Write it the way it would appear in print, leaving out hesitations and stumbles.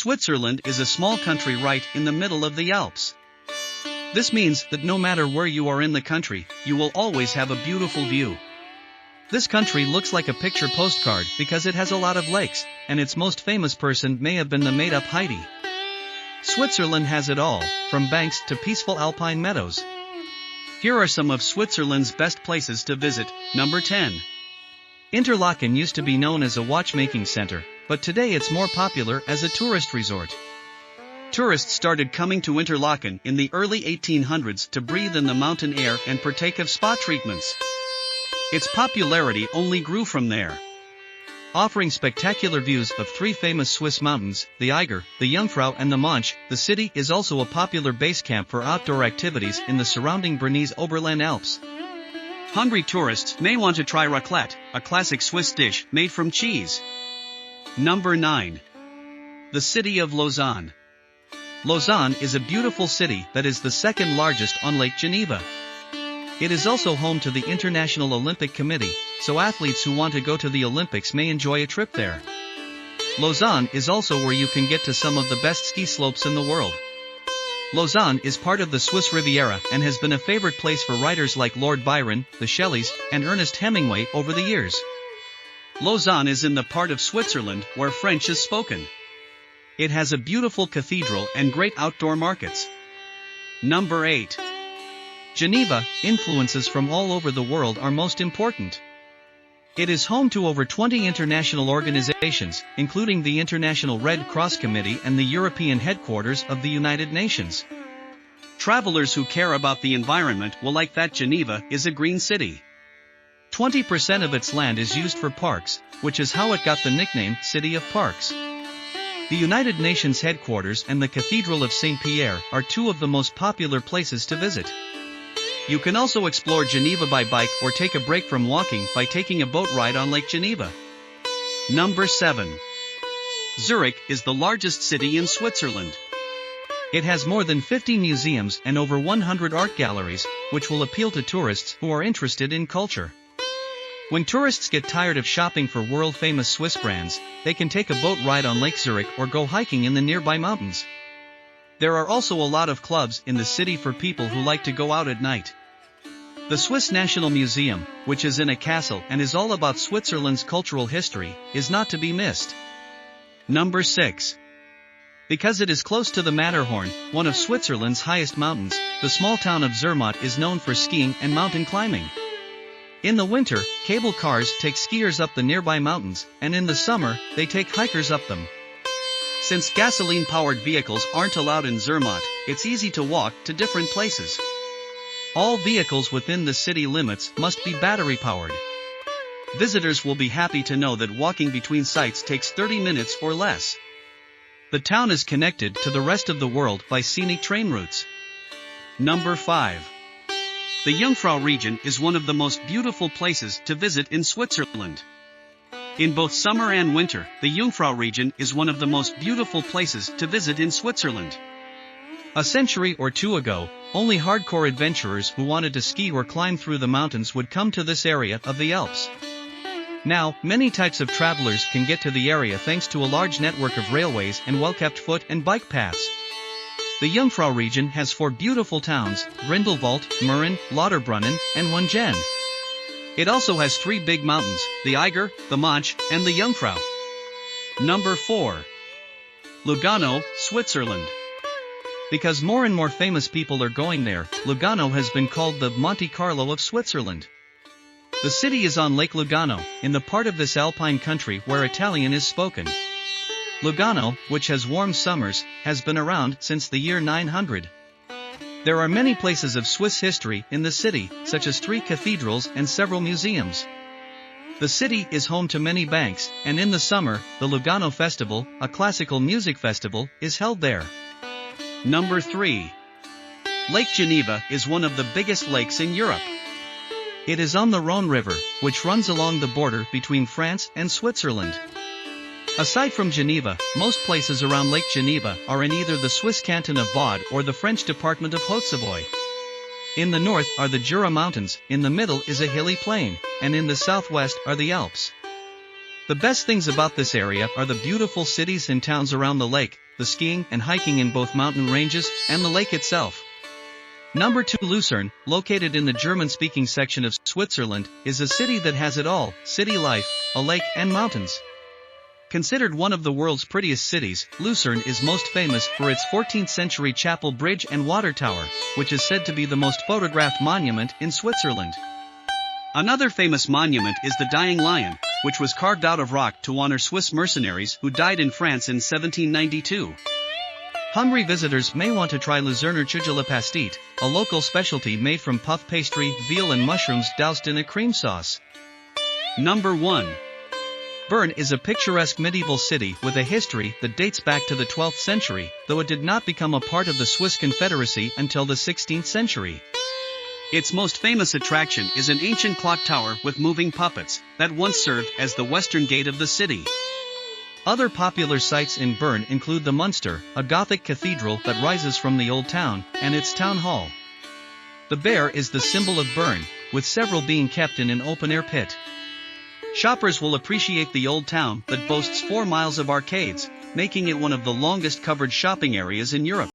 Switzerland is a small country right in the middle of the Alps. This means that no matter where you are in the country, you will always have a beautiful view. This country looks like a picture postcard because it has a lot of lakes, and its most famous person may have been the made-up Heidi. Switzerland has it all, from banks to peaceful alpine meadows. Here are some of Switzerland's best places to visit. Number 10. Interlaken used to be known as a watchmaking center, but today it's more popular as a tourist resort. Tourists started coming to Interlaken in the early 1800s to breathe in the mountain air and partake of spa treatments. Its popularity only grew from there. Offering spectacular views of three famous Swiss mountains, the Eiger, the Jungfrau and the Mönch, the city is also a popular base camp for outdoor activities in the surrounding Bernese Oberland Alps. Hungry tourists may want to try raclette, a classic Swiss dish made from cheese. Number 9. The city of Lausanne. Lausanne is a beautiful city that is the second largest on Lake Geneva. It is also home to the International Olympic Committee, so athletes who want to go to the Olympics may enjoy a trip there. Lausanne is also where you can get to some of the best ski slopes in the world. Lausanne is part of the Swiss Riviera and has been a favorite place for writers like Lord Byron, the Shelleys, and Ernest Hemingway over the years. Lausanne is in the part of Switzerland where French is spoken. It has a beautiful cathedral and great outdoor markets. Number 8. Geneva, influences from all over the world are most important. It is home to over 20 international organizations, including the International Red Cross Committee and the European headquarters of the United Nations. Travelers who care about the environment will like that Geneva is a green city. 20% of its land is used for parks, which is how it got the nickname City of Parks. The United Nations headquarters and the Cathedral of St. Pierre are two of the most popular places to visit. You can also explore Geneva by bike or take a break from walking by taking a boat ride on Lake Geneva. Number 7. Zurich is the largest city in Switzerland. It has more than 50 museums and over 100 art galleries, which will appeal to tourists who are interested in culture. When tourists get tired of shopping for world-famous Swiss brands, they can take a boat ride on Lake Zurich or go hiking in the nearby mountains. There are also a lot of clubs in the city for people who like to go out at night. The Swiss National Museum, which is in a castle and is all about Switzerland's cultural history, is not to be missed. Number 6. Because it is close to the Matterhorn, one of Switzerland's highest mountains, the small town of Zermatt is known for skiing and mountain climbing. In the winter, cable cars take skiers up the nearby mountains, and in the summer, they take hikers up them. Since gasoline-powered vehicles aren't allowed in Zermatt, it's easy to walk to different places. All vehicles within the city limits must be battery-powered. Visitors will be happy to know that walking between sites takes 30 minutes or less. The town is connected to the rest of the world by scenic train routes. Number 5. The Jungfrau region is one of the most beautiful places to visit in Switzerland. In both summer and winter, the Jungfrau region is one of the most beautiful places to visit in Switzerland. A century or two ago, only hardcore adventurers who wanted to ski or climb through the mountains would come to this area of the Alps. Now, many types of travelers can get to the area thanks to a large network of railways and well-kept foot and bike paths. The Jungfrau region has 4 beautiful towns, Grindelwald, Mürren, Lauterbrunnen, and Wungen. It also has 3 big mountains, the Eiger, the Mönch, and the Jungfrau. Number 4. Lugano, Switzerland. Because more and more famous people are going there, Lugano has been called the Monte Carlo of Switzerland. The city is on Lake Lugano, in the part of this alpine country where Italian is spoken. Lugano, which has warm summers, has been around since the year 900. There are many places of Swiss history in the city, such as 3 cathedrals and several museums. The city is home to many banks, and in the summer, the Lugano Festival, a classical music festival, is held there. Number 3. Lake Geneva is one of the biggest lakes in Europe. It is on the Rhone River, which runs along the border between France and Switzerland. Aside from Geneva, most places around Lake Geneva are in either the Swiss canton of Vaud or the French department of Haute-Savoie. In the north are the Jura Mountains, in the middle is a hilly plain, and in the southwest are the Alps. The best things about this area are the beautiful cities and towns around the lake, the skiing and hiking in both mountain ranges, and the lake itself. Number 2. Lucerne, located in the German-speaking section of Switzerland, is a city that has it all: city life, a lake, and mountains. Considered one of the world's prettiest cities, Lucerne is most famous for its 14th-century chapel bridge and water tower, which is said to be the most photographed monument in Switzerland. Another famous monument is the Dying Lion, which was carved out of rock to honor Swiss mercenaries who died in France in 1792. Hungry visitors may want to try Luzerner Chugela Pastete, a local specialty made from puff pastry, veal and mushrooms doused in a cream sauce. Number 1. Bern is a picturesque medieval city with a history that dates back to the 12th century, though it did not become a part of the Swiss Confederacy until the 16th century. Its most famous attraction is an ancient clock tower with moving puppets that once served as the western gate of the city. Other popular sites in Bern include the Munster, a Gothic cathedral that rises from the old town, and its town hall. The bear is the symbol of Bern, with several being kept in an open-air pit. Shoppers will appreciate the old town that boasts 4 miles of arcades, making it one of the longest covered shopping areas in Europe.